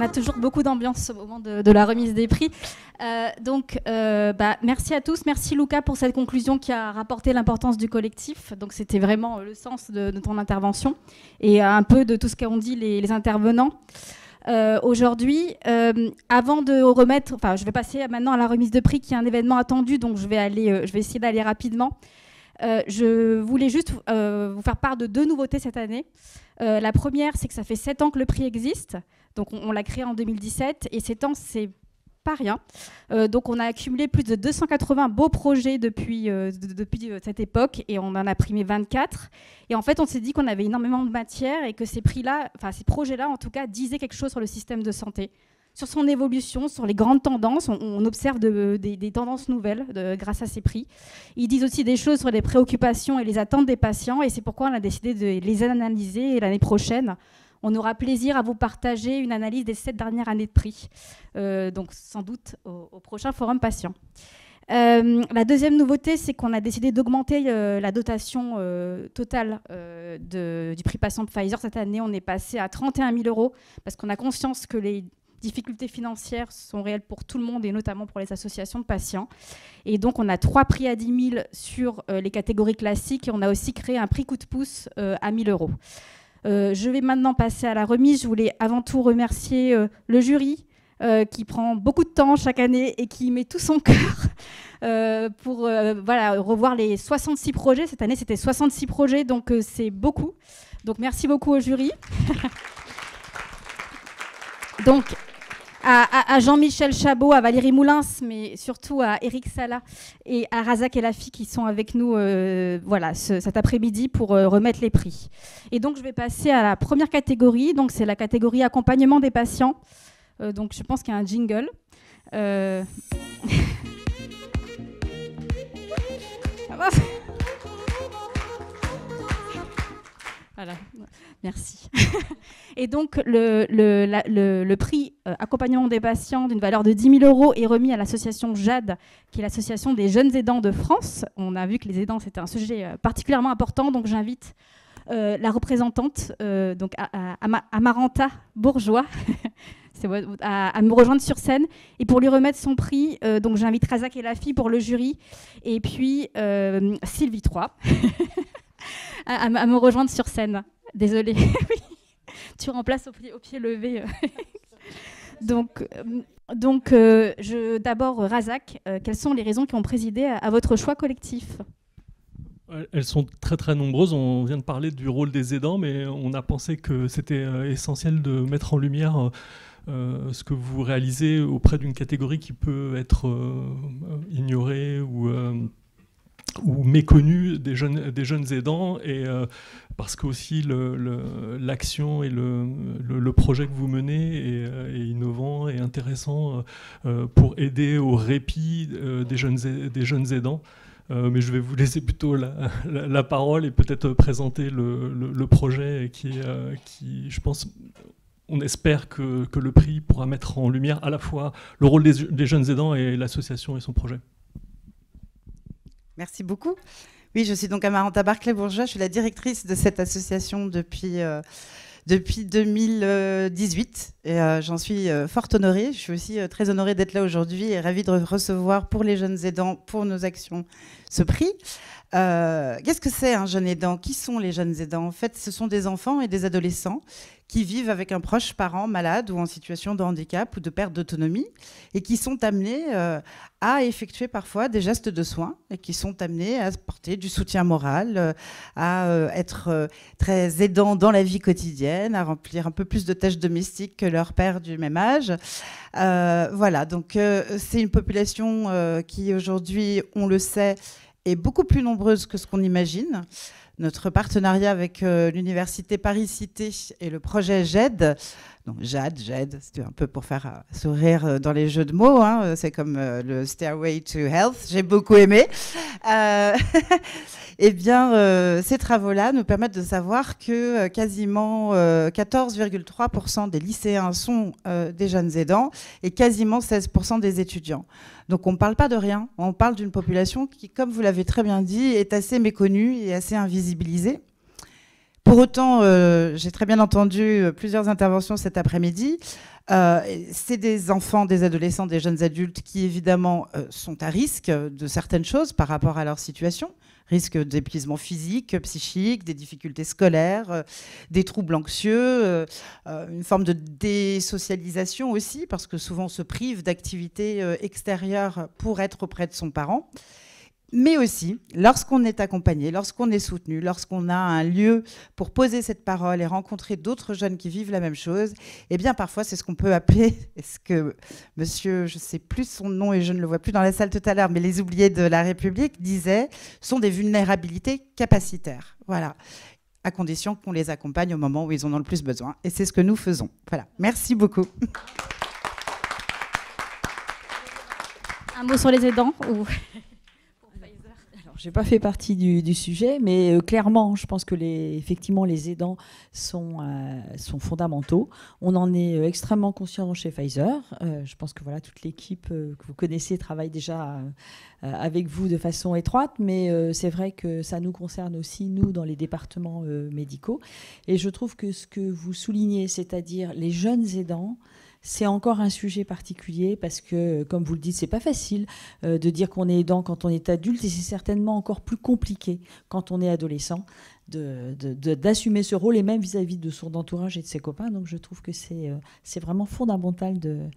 On a toujours beaucoup d'ambiance au moment de la remise des prix. Merci à tous. Merci Luca pour cette conclusion qui a rapporté l'importance du collectif. Donc c'était vraiment le sens de ton intervention et un peu de tout ce qu'ont dit les intervenants. Aujourd'hui, avant de remettre, je vais passer maintenant à la remise de prix qui est un événement attendu, donc je vais essayer d'aller rapidement. Je voulais juste vous faire part de 2 nouveautés cette année. La première, c'est que ça fait 7 ans que le prix existe. Donc on l'a créé en 2017 et 7 ans, c'est pas rien. Donc on a accumulé plus de 280 beaux projets depuis cette époque et on en a primé 24. Et en fait, on s'est dit qu'on avait énormément de matière et que ces projets-là, en tout cas, disaient quelque chose sur le système de santé, sur son évolution, sur les grandes tendances. On observe des tendances nouvelles grâce à ces prix. Ils disent aussi des choses sur les préoccupations et les attentes des patients et c'est pourquoi on a décidé de les analyser et l'année prochaine, on aura plaisir à vous partager une analyse des 7 dernières années de prix, donc sans doute au prochain forum patient. La deuxième nouveauté, c'est qu'on a décidé d'augmenter la dotation totale du prix patient de Pfizer. Cette année, on est passé à 31 000 € parce qu'on a conscience que les difficultés financières sont réelles pour tout le monde et notamment pour les associations de patients. Et donc, on a 3 prix à 10 000 sur les catégories classiques et on a aussi créé un prix coup de pouce à 1 000 €. Je vais maintenant passer à la remise. Je voulais avant tout remercier le jury qui prend beaucoup de temps chaque année et qui met tout son cœur pour revoir les 66 projets. Cette année, c'était 66 projets, donc c'est beaucoup. Donc merci beaucoup au jury. Donc, à Jean-Michel Chabot, à Valérie Moulins, mais surtout à Eric Sala et à Razak Elafi qui sont avec nous cet après-midi pour remettre les prix. Et donc, je vais passer à la première catégorie. Donc, c'est la catégorie accompagnement des patients. Donc, je pense qu'il y a un jingle. Voilà, merci. Et donc, le prix accompagnement des patients d'une valeur de 10 000 € est remis à l'association JAD, qui est l'association des jeunes aidants de France. On a vu que les aidants, c'était un sujet particulièrement important, donc j'invite la représentante, donc Amaranta Bourgeois, à me rejoindre sur scène. Et pour lui remettre son prix, donc j'invite Razak Elafi pour le jury, et puis Sylvie Troy. à me rejoindre sur scène. Désolée. Tu remplaces au pied levé. Donc d'abord, Razak, quelles sont les raisons qui ont présidé à votre choix collectif ? Elles sont très très nombreuses. On vient de parler du rôle des aidants, mais on a pensé que c'était essentiel de mettre en lumière ce que vous réalisez auprès d'une catégorie qui peut être ignorée ou méconnue des jeunes aidants, et parce que aussi l'action et le projet que vous menez est innovant et intéressant pour aider au répit des jeunes aidants. Mais je vais vous laisser plutôt la parole et peut-être présenter le projet qui, je pense, on espère que le prix pourra mettre en lumière à la fois le rôle des jeunes aidants et l'association et son projet. Merci beaucoup. Oui, je suis donc Amaranta Barclay-Bourgeois, je suis la directrice de cette association depuis 2018 et j'en suis fort honorée. Je suis aussi très honorée d'être là aujourd'hui et ravie de recevoir pour les jeunes aidants, pour nos actions, ce prix. Qu'est-ce que c'est un jeune aidant ? Qui sont les jeunes aidants ? En fait, ce sont des enfants et des adolescents qui vivent avec un proche parent malade ou en situation de handicap ou de perte d'autonomie et qui sont amenés à effectuer parfois des gestes de soins et qui sont amenés à porter du soutien moral, à être très aidants dans la vie quotidienne, à remplir un peu plus de tâches domestiques que leur père du même âge. Voilà, donc c'est une population qui aujourd'hui, on le sait, est beaucoup plus nombreuse que ce qu'on imagine. Notre partenariat avec l'université Paris-Cité et le projet GED, donc JAD, c'était un peu pour faire sourire dans les jeux de mots, hein, c'est comme le Stairway to Health, j'ai beaucoup aimé. Eh bien, ces travaux-là nous permettent de savoir que quasiment 14,3% des lycéens sont des jeunes aidants et quasiment 16% des étudiants. Donc on ne parle pas de rien, on parle d'une population qui, comme vous l'avez très bien dit, est assez méconnue et assez invisibilisée. Pour autant, j'ai très bien entendu plusieurs interventions cet après-midi. C'est des enfants, des adolescents, des jeunes adultes qui évidemment sont à risque de certaines choses par rapport à leur situation. Risque d'épuisement physique, psychique, des difficultés scolaires, des troubles anxieux, une forme de désocialisation aussi, parce que souvent on se prive d'activités extérieures pour être auprès de son parent. Mais aussi, lorsqu'on est accompagné, lorsqu'on est soutenu, lorsqu'on a un lieu pour poser cette parole et rencontrer d'autres jeunes qui vivent la même chose, eh bien parfois c'est ce qu'on peut appeler, est-ce que monsieur, je ne sais plus son nom et je ne le vois plus dans la salle tout à l'heure, mais les oubliés de la République disaient, sont des vulnérabilités capacitaires. Voilà, à condition qu'on les accompagne au moment où ils en ont le plus besoin. Et c'est ce que nous faisons. Voilà, merci beaucoup. Un mot sur les aidants ou... Je n'ai pas fait partie du sujet, mais clairement, je pense que effectivement, les aidants sont fondamentaux. On en est extrêmement conscient chez Pfizer. Je pense que voilà, toute l'équipe que vous connaissez travaille déjà avec vous de façon étroite, mais c'est vrai que ça nous concerne aussi, nous, dans les départements médicaux. Et je trouve que ce que vous soulignez, c'est-à-dire les jeunes aidants, c'est encore un sujet particulier parce que, comme vous le dites, c'est pas facile de dire qu'on est aidant quand on est adulte et c'est certainement encore plus compliqué quand on est adolescent d'assumer ce rôle et même vis-à-vis de son entourage et de ses copains. Donc je trouve que c'est vraiment fondamental de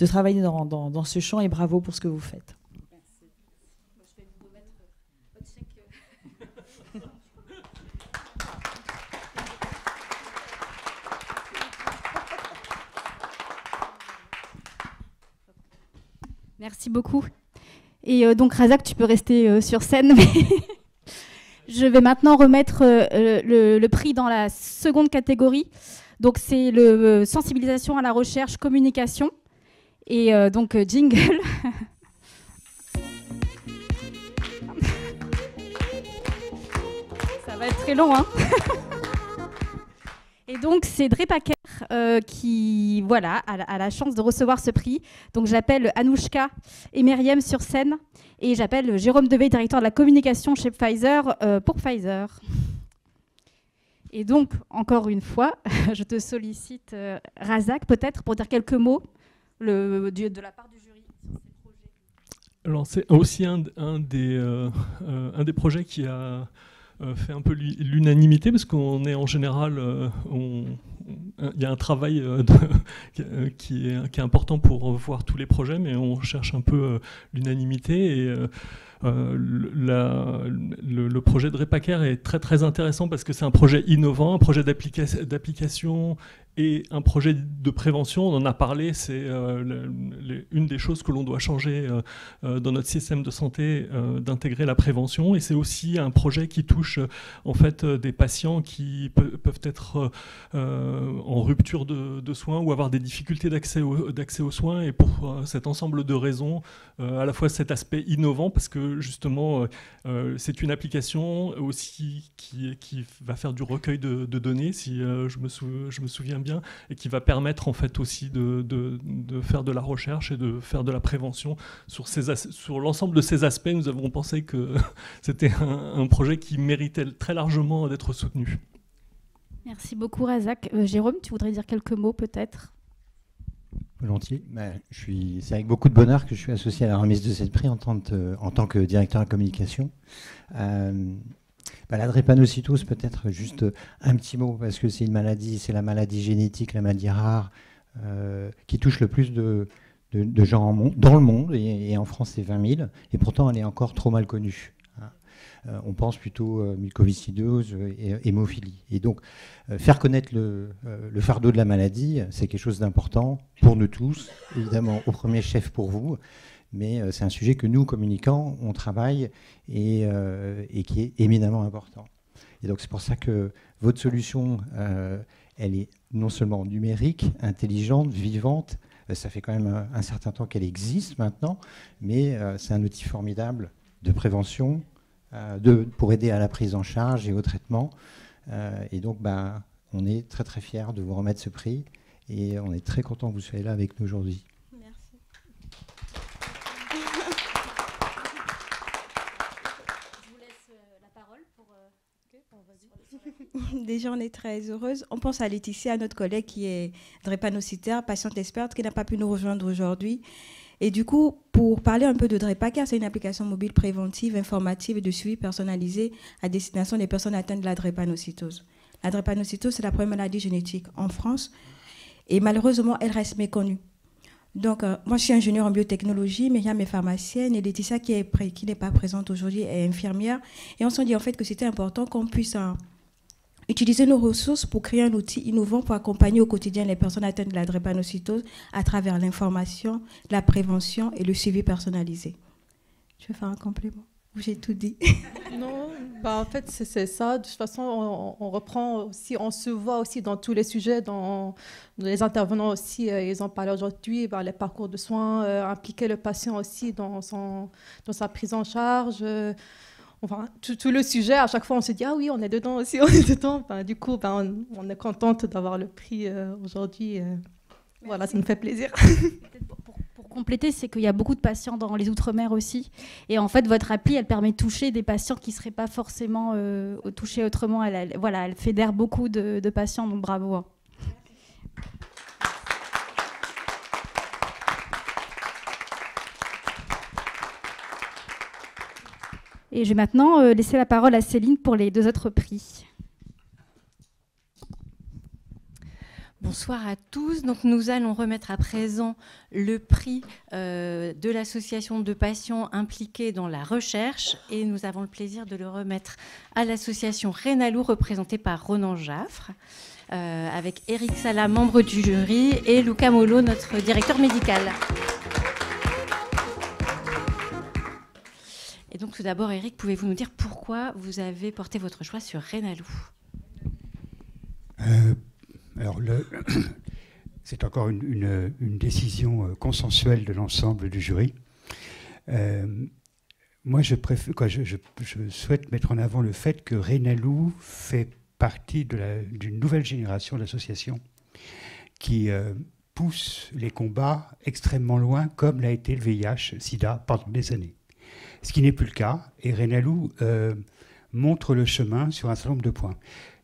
travailler dans ce champ et bravo pour ce que vous faites. Merci beaucoup. Et donc, Razak, tu peux rester sur scène. Mais je vais maintenant remettre le prix dans la seconde catégorie. Donc, c'est le sensibilisation à la recherche, communication. Et donc, jingle. Ça va être très long, hein. Et donc, c'est Drepaker qui a la chance de recevoir ce prix. Donc, j'appelle Anouchka et Myriam sur scène. Et j'appelle Jérôme Deveille, directeur de la communication chez Pfizer, pour Pfizer. Et donc, encore une fois, je te sollicite, Razak, peut-être, pour dire quelques mots de la part du jury sur ces projets. Alors, c'est aussi un des projets qui a fait un peu l'unanimité, parce qu'on est en général, il y a un travail qui est important pour voir tous les projets, mais on cherche un peu l'unanimité. Et le projet de Drepaker est très très intéressant parce que c'est un projet innovant, un projet d'application et un projet de prévention. On en a parlé, c'est une des choses que l'on doit changer dans notre système de santé, d'intégrer la prévention. Et c'est aussi un projet qui touche en fait des patients qui peuvent être en rupture de soins ou avoir des difficultés d'accès aux soins. Et pour cet ensemble de raisons, à la fois cet aspect innovant, parce que justement c'est une application aussi qui va faire du recueil de données, si je me souviens bien, et qui va permettre en fait aussi de faire de la recherche et de faire de la prévention sur l'ensemble de ces aspects. Nous avons pensé que c'était un projet qui méritait très largement d'être soutenu. Merci beaucoup, Razak. Jérôme, tu voudrais dire quelques mots peut-être ? Volontiers. C'est avec beaucoup de bonheur que je suis associé à la remise de cette prix en tant que directeur de la communication. La drépanocytose, peut-être juste un petit mot, parce que c'est la maladie génétique, la maladie rare, qui touche le plus de gens dans le monde, et en France c'est 20 000, et pourtant elle est encore trop mal connue. On pense plutôt mucoviscidose et hémophilie. Et donc, faire connaître le fardeau de la maladie, c'est quelque chose d'important pour nous tous, évidemment au premier chef pour vous, mais c'est un sujet que nous, communicants, on travaille et qui est éminemment important. Et donc, c'est pour ça que votre solution, elle est non seulement numérique, intelligente, vivante, ça fait quand même un certain temps qu'elle existe maintenant, mais c'est un outil formidable de prévention, pour aider à la prise en charge et au traitement. Et donc, on est très très fiers de vous remettre ce prix et on est très content que vous soyez là avec nous aujourd'hui. Merci. Je vous laisse la parole pour Déjà, on est très heureuse. On pense à Laetitia, notre collègue qui est drépanocytaire, patiente experte, qui n'a pas pu nous rejoindre aujourd'hui. Et du coup, pour parler un peu de Drépacare, c'est une application mobile préventive, informative et de suivi personnalisé à destination des personnes atteintes de la drépanocytose. La drépanocytose, c'est la première maladie génétique en France et malheureusement, elle reste méconnue. Donc, moi, je suis ingénieure en biotechnologie, Myriam est pharmacienne et Laetitia, qui n'est pas présente aujourd'hui, est infirmière. Et on s'est dit en fait que c'était important qu'on puisse utiliser nos ressources pour créer un outil innovant pour accompagner au quotidien les personnes atteintes de la drépanocytose à travers l'information, la prévention et le suivi personnalisé. Je vais faire un complément. J'ai tout dit. Non, en fait, c'est ça. De toute façon, on reprend aussi, on se voit aussi dans tous les sujets, dans les intervenants aussi, ils en parlent aujourd'hui, les parcours de soins, impliquer le patient aussi dans sa prise en charge. Enfin, tout le sujet, à chaque fois, on se dit « Ah oui, on est dedans aussi, on est dedans ». Du coup, on est contente d'avoir le prix aujourd'hui. Voilà, ça nous fait plaisir. Pour compléter, c'est qu'il y a beaucoup de patients dans les Outre-mer aussi. Et en fait, votre appli, elle permet de toucher des patients qui ne seraient pas forcément touchés autrement. Elle fédère beaucoup de patients, donc bravo. Et je vais maintenant laisser la parole à Céline pour les 2 autres prix. Bonsoir à tous. Donc, nous allons remettre à présent le prix de l'association de patients impliqués dans la recherche et nous avons le plaisir de le remettre à l'association Rénalou représentée par Ronan Jaffre avec Eric Sala, membre du jury, et Luca Molo, notre directeur médical. Et donc, tout d'abord, Eric, pouvez-vous nous dire pourquoi vous avez porté votre choix sur Rénalou ? Alors, c'est encore une décision consensuelle de l'ensemble du jury. Moi, je souhaite mettre en avant le fait que Rénalou fait partie d'une nouvelle génération d'associations qui pousse les combats extrêmement loin, comme l'a été le VIH-Sida pendant des années. Ce qui n'est plus le cas, et Rénalou montre le chemin sur un certain nombre de points.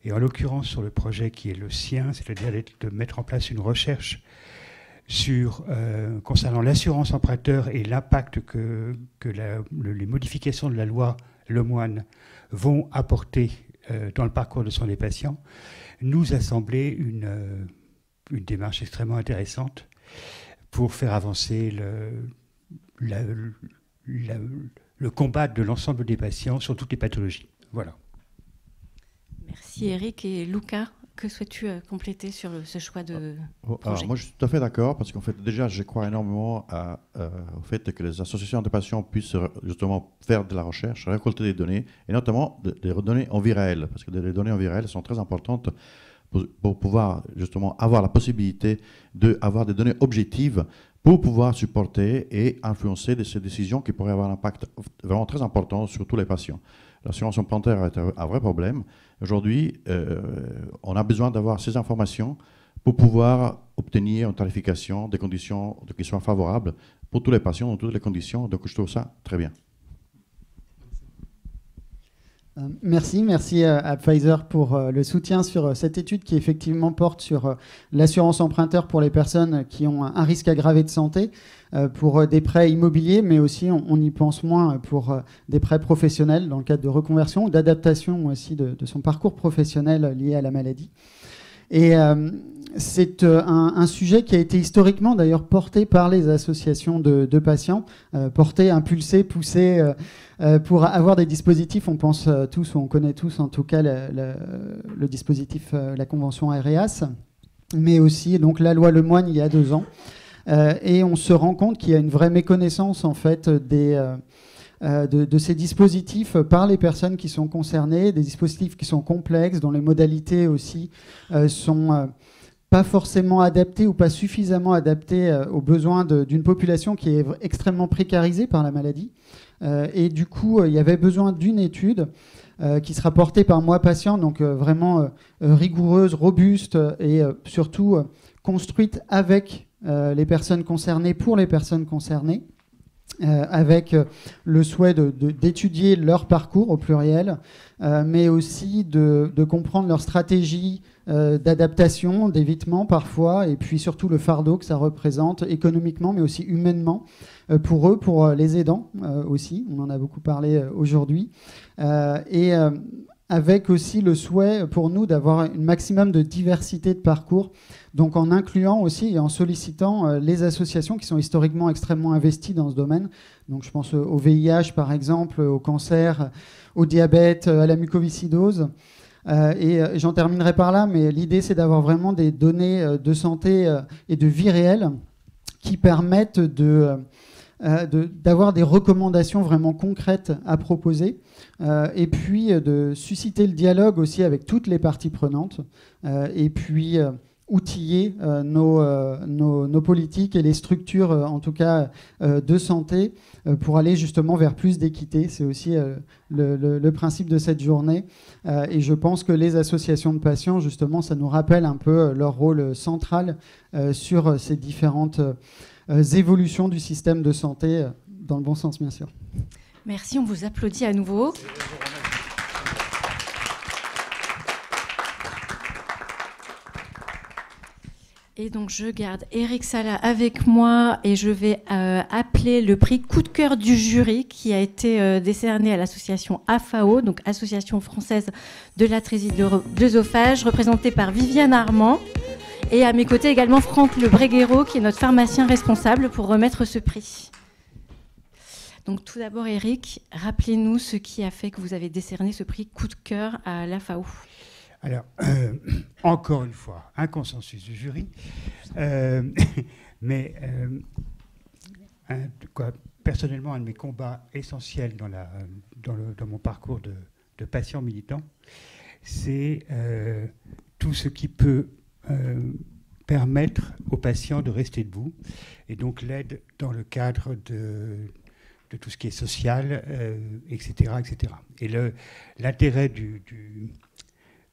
Et en l'occurrence, sur le projet qui est le sien, c'est-à-dire de mettre en place une recherche concernant l'assurance emprunteur et l'impact que les modifications de la loi Lemoine vont apporter dans le parcours de soins des patients, nous a semblé une démarche extrêmement intéressante pour faire avancer le combat de l'ensemble des patients sur toutes les pathologies. Voilà. Merci Eric. Et Luca, que souhaites-tu compléter sur ce choix de projet ? Alors, moi, je suis tout à fait d'accord, parce qu'en fait, déjà, je crois énormément au fait que les associations de patients puissent justement faire de la recherche, récolter des données, et notamment des données en vie réelle, parce que les données en vie réelle sont très importantes pour pouvoir justement avoir la possibilité d'avoir des données objectives pour pouvoir supporter et influencer ces décisions qui pourraient avoir un impact vraiment très important sur tous les patients. L'assurance emprunteur est un vrai problème. Aujourd'hui, on a besoin d'avoir ces informations pour pouvoir obtenir une tarification, des conditions qui soient favorables pour tous les patients dans toutes les conditions. Donc, je trouve ça très bien. Merci à Pfizer pour le soutien sur cette étude qui effectivement porte sur l'assurance emprunteur pour les personnes qui ont un risque aggravé de santé, pour des prêts immobiliers, mais aussi on y pense moins pour des prêts professionnels dans le cadre de reconversion ou d'adaptation aussi de son parcours professionnel lié à la maladie. Et c'est un sujet qui a été historiquement d'ailleurs porté par les associations de patients, porté, impulsé, poussé pour avoir des dispositifs. On pense tous, ou on connaît tous en tout cas le dispositif, la convention AREAS, mais aussi donc la loi Lemoine il y a 2 ans. Et on se rend compte qu'il y a une vraie méconnaissance en fait de ces dispositifs par les personnes qui sont concernées, des dispositifs qui sont complexes, dont les modalités aussi sont pas forcément adaptées ou pas suffisamment adaptées aux besoins d'une population qui est extrêmement précarisée par la maladie. Et du coup, il y avait besoin d'une étude qui sera portée par moi patient, donc vraiment rigoureuse, robuste et surtout construite avec les personnes concernées, pour les personnes concernées. avec le souhait d'étudier leur parcours au pluriel, mais aussi de comprendre leur stratégie d'adaptation, d'évitement parfois, et puis surtout le fardeau que ça représente économiquement, mais aussi humainement pour eux, pour les aidants aussi. On en a beaucoup parlé aujourd'hui. Avec aussi le souhait pour nous d'avoir un maximum de diversité de parcours, donc en incluant aussi et en sollicitant les associations qui sont historiquement extrêmement investies dans ce domaine. Donc je pense au VIH par exemple, au cancer, au diabète, à la mucoviscidose. Et j'en terminerai par là, mais l'idée c'est d'avoir vraiment des données de santé et de vie réelle qui permettent d'avoir des recommandations vraiment concrètes à proposer, et puis de susciter le dialogue aussi avec toutes les parties prenantes, et puis outiller nos politiques et les structures, en tout cas de santé, pour aller justement vers plus d'équité. C'est aussi le principe de cette journée. Et je pense que les associations de patients, justement, ça nous rappelle un peu leur rôle central sur ces différentes évolutions du système de santé, dans le bon sens, bien sûr. Merci, on vous applaudit à nouveau. Et donc, je garde Eric Sala avec moi et je vais appeler le prix coup de cœur du jury qui a été décerné à l'association AFAO, donc Association française de l'atrésie de l'œsophage, représentée par Viviane Armand. Et à mes côtés également Franck Le Breguero, qui est notre pharmacien responsable pour remettre ce prix. Donc tout d'abord, Eric, rappelez-nous ce qui a fait que vous avez décerné ce prix coup de cœur à l'AFAO. Alors, encore une fois, un consensus du jury. Mais personnellement, un de mes combats essentiels dans mon parcours de patient militant, c'est tout ce qui peut permettre aux patients de rester debout, et donc l'aide dans le cadre de tout ce qui est social, etc., etc. Et l'intérêt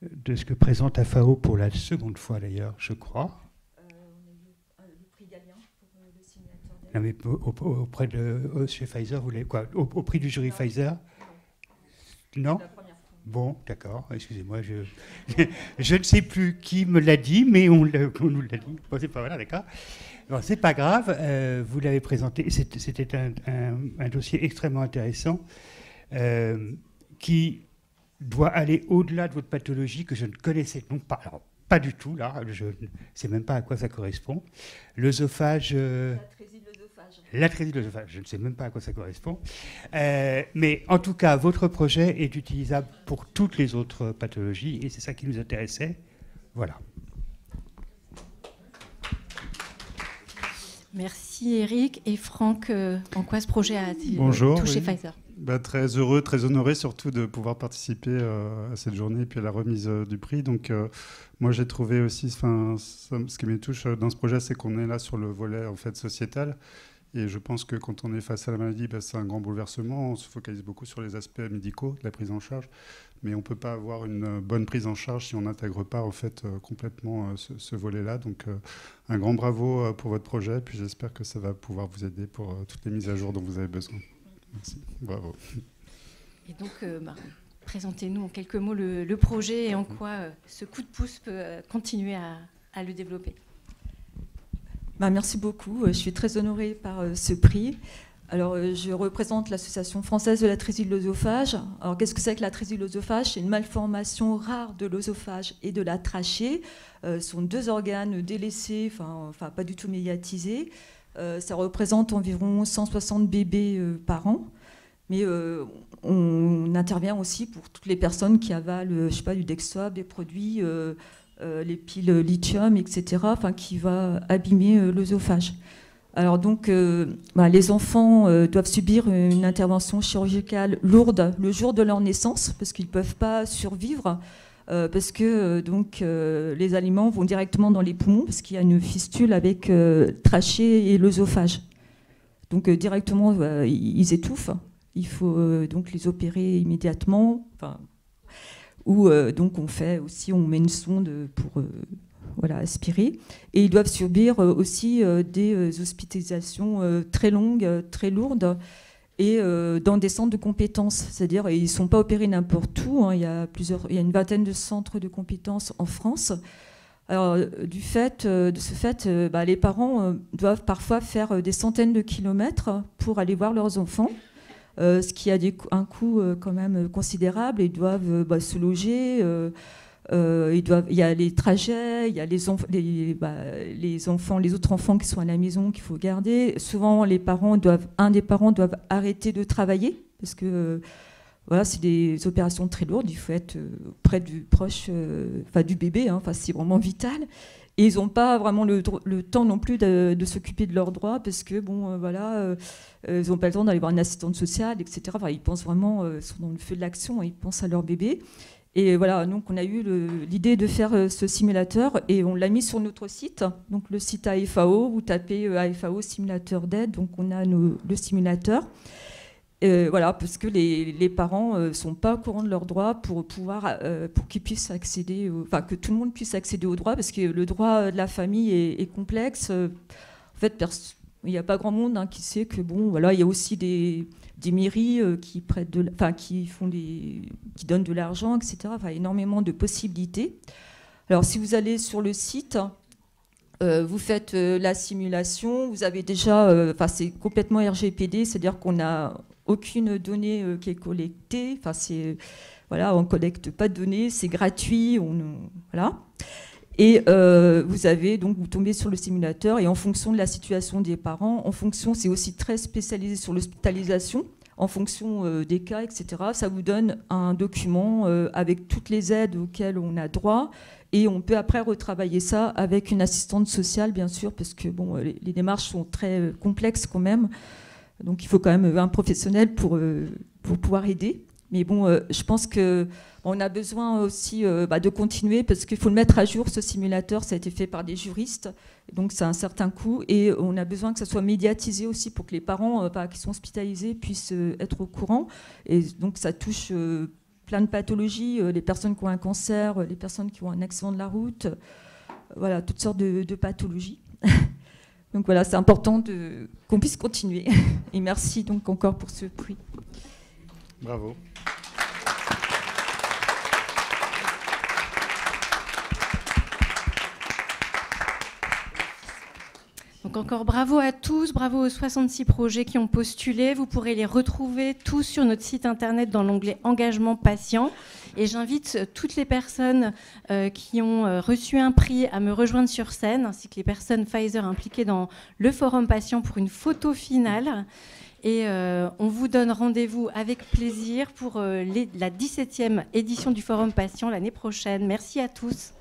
de ce que présente AFAO pour la seconde fois d'ailleurs, je crois. On a eu le prix Galien pour le signature. Non, mais auprès de chez Pfizer, vous voulez quoi, au prix du jury Pfizer? Non. Bon, d'accord, excusez-moi, je ne sais plus qui me l'a dit, mais on nous l'a dit. Bon, c'est pas voilà, d'accord. Bon, c'est pas grave, vous l'avez présenté, c'était un dossier extrêmement intéressant qui doit aller au-delà de votre pathologie que je ne connaissais donc pas. Alors, pas du tout, là, je ne sais même pas à quoi ça correspond. L'œsophage... L'atrésie de l'œsophage, je ne sais même pas à quoi ça correspond. Mais en tout cas, votre projet est utilisable pour toutes les autres pathologies et c'est ça qui nous intéressait. Voilà. Merci Eric. Et Franck, en quoi ce projet a-t-il touché Pfizer ? Très heureux, très honoré surtout de pouvoir participer à cette journée et puis à la remise du prix. Donc moi j'ai trouvé aussi, ce qui me touche dans ce projet, c'est qu'on est là sur le volet en fait sociétal. Et je pense que quand on est face à la maladie, c'est un grand bouleversement. On se focalise beaucoup sur les aspects médicaux de la prise en charge, mais on ne peut pas avoir une bonne prise en charge si on n'intègre pas en fait, complètement ce volet-là. Donc un grand bravo pour votre projet, puis j'espère que ça va pouvoir vous aider pour toutes les mises à jour dont vous avez besoin. Merci, bravo. Et donc, présentez-nous en quelques mots le projet et en quoi ce coup de pouce peut continuer à le développer. Merci beaucoup. Je suis très honorée par ce prix. Alors, je représente l'Association française de l'atrésie de l'œsophage. Alors, qu'est-ce que c'est que l'atrésie de l'œsophage ? C'est une malformation rare de l'œsophage et de la trachée. Ce sont deux organes délaissés, enfin pas du tout médiatisés. Ça représente environ 160 bébés par an. Mais on intervient aussi pour toutes les personnes qui avalent, du Dextoab, des produits... les piles lithium, etc., qui va abîmer l'œsophage. Alors donc, les enfants doivent subir une intervention chirurgicale lourde le jour de leur naissance parce qu'ils ne peuvent pas survivre parce que les aliments vont directement dans les poumons parce qu'il y a une fistule avec trachée et l'œsophage. Donc directement, ils étouffent. Il faut donc les opérer immédiatement. Ou donc on met une sonde pour voilà, aspirer. Et ils doivent subir aussi des hospitalisations très longues, très lourdes, et dans des centres de compétences. C'est-à-dire ils ne sont pas opérés n'importe où. Hein. Il y a une vingtaine de centres de compétences en France. Alors, de ce fait, les parents doivent parfois faire des centaines de kilomètres pour aller voir leurs enfants, ce qui a un coût quand même considérable. Ils doivent se loger, il y a les trajets, il y a les autres enfants qui sont à la maison qu'il faut garder. Souvent, un des parents doit arrêter de travailler parce que voilà, c'est des opérations très lourdes. Il faut être près du proche, du bébé. Hein, c'est vraiment vital. Et ils n'ont pas vraiment le temps non plus de s'occuper de leurs droits parce que ils n'ont pas le temps d'aller voir une assistante sociale, etc. Enfin, ils pensent vraiment, ils sont dans le feu de l'action. Ils pensent à leur bébé. Et voilà, donc on a eu l'idée de faire ce simulateur et on l'a mis sur notre site, donc le site AFAO. Vous tapez AFAO simulateur d'aide, donc on a le simulateur. Voilà, parce que les parents ne sont pas au courant de leurs droits pour qu'ils puissent accéder, que tout le monde puisse accéder aux droits, parce que le droit de la famille est complexe. En fait, il n'y a pas grand monde qui sait que il y a aussi des mairies qui prêtent qui donnent de l'argent, etc. Énormément de possibilités. Alors, si vous allez sur le site, vous faites la simulation, vous avez déjà, c'est complètement RGPD, c'est-à-dire qu'on n'a aucune donnée qui est collectée. On collecte pas de données, c'est gratuit, voilà. Et vous tombez sur le simulateur et en fonction de la situation des parents, c'est aussi très spécialisé sur l'hospitalisation, en fonction des cas, etc. Ça vous donne un document avec toutes les aides auxquelles on a droit et on peut après retravailler ça avec une assistante sociale, bien sûr, parce que les démarches sont très complexes quand même. Donc il faut quand même un professionnel pour pouvoir aider. Mais je pense qu'on a besoin aussi de continuer parce qu'il faut le mettre à jour, ce simulateur. Ça a été fait par des juristes, donc c'est un certain coût. Et on a besoin que ça soit médiatisé aussi pour que les parents qui sont hospitalisés puissent être au courant. Et donc ça touche plein de pathologies, les personnes qui ont un cancer, les personnes qui ont un accident de la route, voilà, toutes sortes de pathologies. Donc voilà, c'est important qu'on puisse continuer. Et merci donc encore pour ce prix. Bravo. Donc encore bravo à tous, bravo aux 66 projets qui ont postulé. Vous pourrez les retrouver tous sur notre site internet dans l'onglet Engagement patient. Et j'invite toutes les personnes qui ont reçu un prix à me rejoindre sur scène, ainsi que les personnes Pfizer impliquées dans le forum patient pour une photo finale. Et on vous donne rendez-vous avec plaisir pour la 17e édition du forum patient l'année prochaine. Merci à tous.